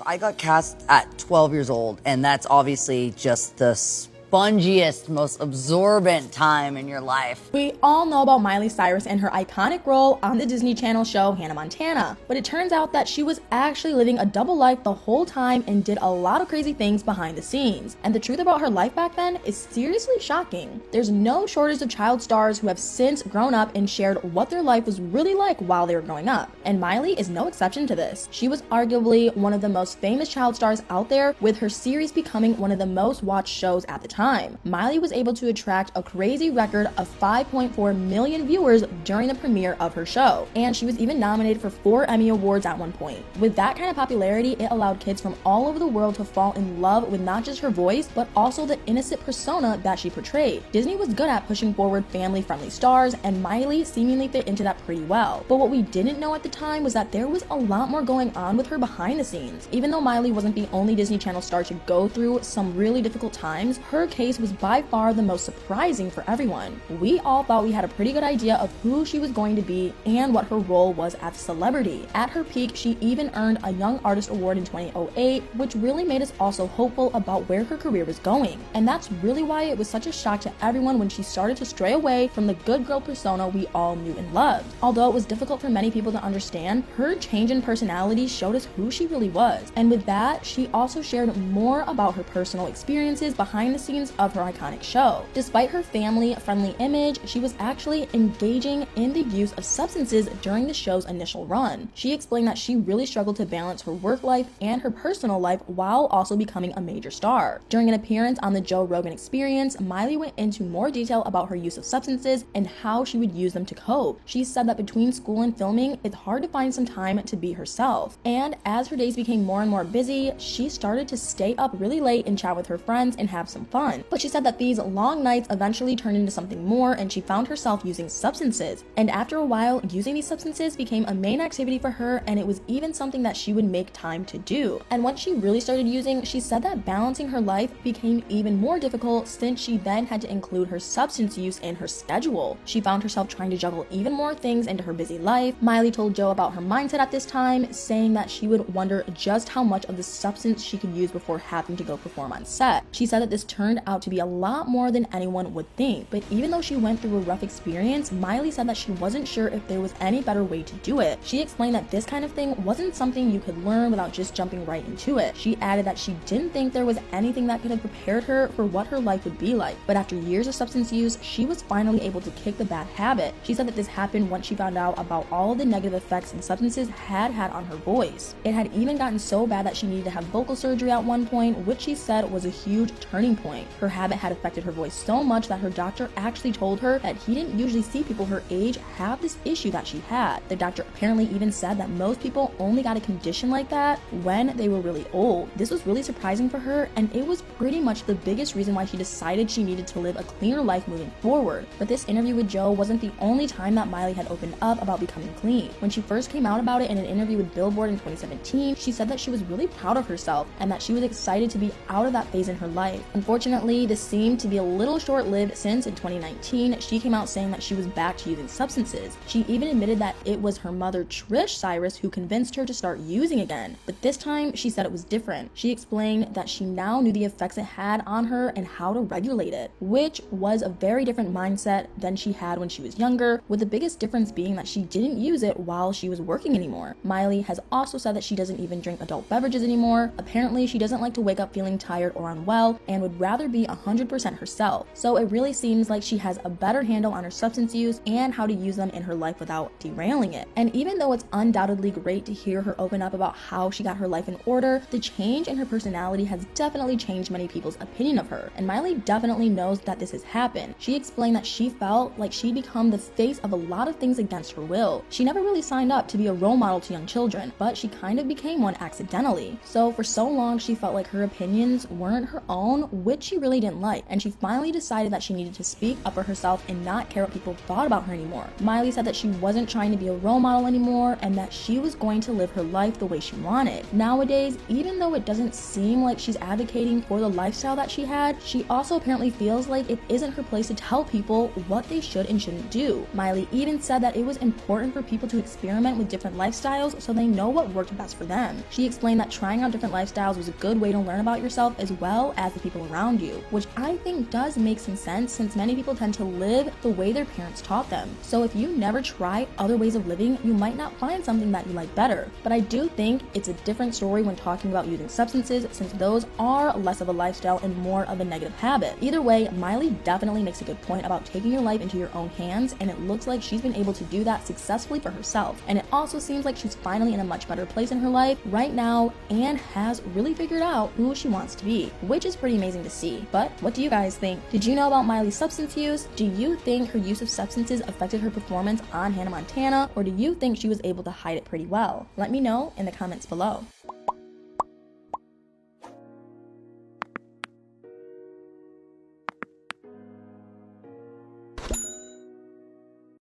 I got cast at 12 years old, and that's obviously just the spongiest, most absorbent time in your life. We all know about Miley Cyrus and her iconic role on the Disney Channel show Hannah Montana, but it turns out that she was actually living a double life the whole time and did a lot of crazy things behind the scenes. And the truth about her life back then is seriously shocking. There's no shortage of child stars who have since grown up and shared what their life was really like while they were growing up. And Miley is no exception to this. She was arguably one of the most famous child stars out there, with her series becoming one of the most watched shows at the time. Miley was able to attract a crazy record of 5.4 million viewers during the premiere of her show, and she was even nominated for 4 Emmy Awards at one point. With that kind of popularity, it allowed kids from all over the world to fall in love with not just her voice, but also the innocent persona that she portrayed. Disney was good at pushing forward family-friendly stars, and Miley seemingly fit into that pretty well. But what we didn't know at the time was that there was a lot more going on with her behind the scenes. Even though Miley wasn't the only Disney Channel star to go through some really difficult times, her case was by far the most surprising for everyone. We all thought we had a pretty good idea of who she was going to be and what her role was as a celebrity. At her peak, she even earned a Young Artist Award in 2008, which really made us also hopeful about where her career was going. And that's really why it was such a shock to everyone when she started to stray away from the good girl persona we all knew and loved. Although it was difficult for many people to understand, her change in personality showed us who she really was. And with that, she also shared more about her personal experiences behind the scenes of her iconic show. Despite her family-friendly image, she was actually engaging in the use of substances during the show's initial run. She explained that she really struggled to balance her work life and her personal life while also becoming a major star. During an appearance on the Joe Rogan Experience, Miley went into more detail about her use of substances and how she would use them to cope. She said that between school and filming, it's hard to find some time to be herself. And as her days became more and more busy, she started to stay up really late and chat with her friends and have some fun. But she said that these long nights eventually turned into something more, and she found herself using substances. And after a while, using these substances became a main activity for her, and it was even something that she would make time to do. And once she really started using, she said that balancing her life became even more difficult since she then had to include her substance use in her schedule. She found herself trying to juggle even more things into her busy life. Miley told Joe about her mindset at this time, saying that she would wonder just how much of the substance she could use before having to go perform on set. She said that this turned out to be a lot more than anyone would think, but even though she went through a rough experience, Miley said that she wasn't sure if there was any better way to do it. She explained that this kind of thing wasn't something you could learn without just jumping right into it. She added that she didn't think there was anything that could have prepared her for what her life would be like, but after years of substance use, she was finally able to kick the bad habit. She said that this happened once she found out about all of the negative effects the substances had on her voice. It had even gotten so bad that she needed to have vocal surgery at one point, which she said was a huge turning point. Her habit had affected her voice so much that her doctor actually told her that he didn't usually see people her age have this issue that she had. The doctor apparently even said that most people only got a condition like that when they were really old. This was really surprising for her, and it was pretty much the biggest reason why she decided she needed to live a cleaner life moving forward. But this interview with Joe wasn't the only time that Miley had opened up about becoming clean. When she first came out about it in an interview with Billboard in 2017, she said that she was really proud of herself and that she was excited to be out of that phase in her life. Unfortunately, this seemed to be a little short-lived since in 2019, she came out saying that she was back to using substances. She even admitted that it was her mother, Trish Cyrus, who convinced her to start using again. But this time, she said it was different. She explained that she now knew the effects it had on her and how to regulate it, which was a very different mindset than she had when she was younger, with the biggest difference being that she didn't use it while she was working anymore. Miley has also said that she doesn't even drink adult beverages anymore. Apparently, she doesn't like to wake up feeling tired or unwell and would rather be 100% herself. So it really seems like she has a better handle on her substance use and how to use them in her life without derailing it. And even though it's undoubtedly great to hear her open up about how she got her life in order, the change in her personality has definitely changed many people's opinion of her. And Miley definitely knows that this has happened. She explained that she felt like she'd become the face of a lot of things against her will. She never really signed up to be a role model to young children, but she kind of became one accidentally. So for so long, she felt like her opinions weren't her own, which she really didn't like, and she finally decided that she needed to speak up for herself and not care what people thought about her anymore. Miley said that she wasn't trying to be a role model anymore and that she was going to live her life the way she wanted. Nowadays, even though it doesn't seem like she's advocating for the lifestyle that she had, she also apparently feels like it isn't her place to tell people what they should and shouldn't do. Miley even said that it was important for people to experiment with different lifestyles so they know what worked best for them. She explained that trying out different lifestyles was a good way to learn about yourself as well as the people around you, which I think does make some sense since many people tend to live the way their parents taught them. So if you never try other ways of living, you might not find something that you like better. But I do think it's a different story when talking about using substances, since those are less of a lifestyle and more of a negative habit. Either way, Miley definitely makes a good point about taking your life into your own hands, and it looks like she's been able to do that successfully for herself. And it also seems like she's finally in a much better place in her life right now and has really figured out who she wants to be, which is pretty amazing to see. But what do you guys think? Did you know about Miley's substance use? Do you think her use of substances affected her performance on Hannah Montana, or do you think she was able to hide it pretty well? Let me know in the comments below.